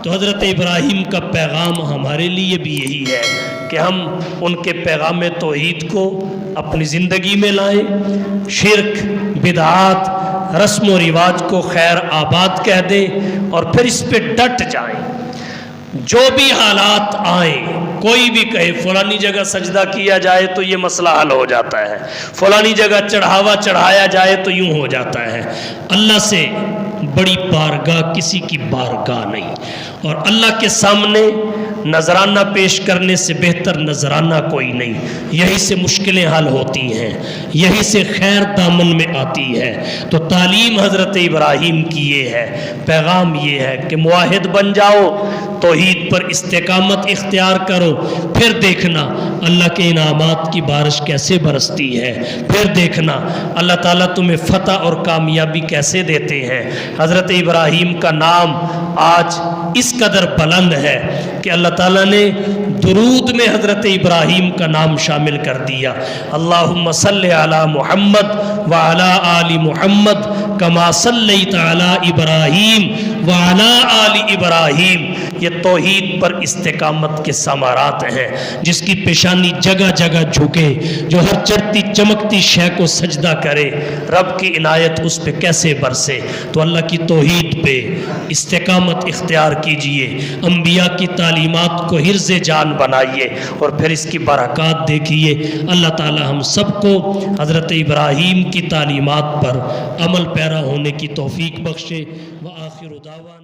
تو حضرت ابراہیم کا پیغام ہمارے لیے بھی یہی ہے کہ ہم ان کے پیغام توحید کو اپنی زندگی میں لائیں، شرک، بدعات، رسم و رواج کو خیر آباد کہہ دیں اور پھر اس پہ ڈٹ جائیں۔ جو بھی حالات آئیں، کوئی بھی کہے فلانی جگہ سجدہ کیا جائے تو یہ مسئلہ حل ہو جاتا ہے، فلانی جگہ چڑھاوا چڑھایا جائے تو یوں ہو جاتا ہے۔ اللہ سے بڑی بارگاہ کسی کی بارگاہ نہیں، اور اللہ کے سامنے نذرانہ پیش کرنے سے بہتر نذرانہ کوئی نہیں۔ یہی سے مشکلیں حل ہوتی ہیں، یہی سے خیر دامن میں آتی ہے۔ تو تعلیم حضرت ابراہیم کی یہ ہے، پیغام یہ ہے کہ موحد بن جاؤ، توحید پر استقامت اختیار کرو، پھر دیکھنا اللہ کے انعامات کی بارش کیسے برستی ہے، پھر دیکھنا اللہ تعالیٰ تمہیں فتح اور کامیابی کیسے دیتے ہیں۔ حضرت ابراہیم کا نام آج اس قدر بلند ہے کہ اللہ تعالیٰ نے درود میں حضرت ابراہیم کا نام شامل کر دیا۔ اللہم صلی علی محمد وعلی آل محمد کما صلیت علی ابراہیم وعلی آل ابراہیم۔ یہ توحید پر استقامت کے ثمرات ہیں۔ جس کی پیشانی جگہ جگہ جھکے، جو ہر چڑھتی چمکتی شے کو سجدہ کرے، رب کی عنایت اس پہ کیسے برسے۔ تو اللہ کی توحید پہ استقامت اختیار کیجئے، انبیاء کی تعلیمات کو حرز جان بنائیے، اور پھر اس کی برکات دیکھیے۔ اللہ تعالی ہم سب کو حضرت ابراہیم کی تعلیمات پر عمل پیرا ہونے کی توفیق بخشے۔ وآخر دعوانا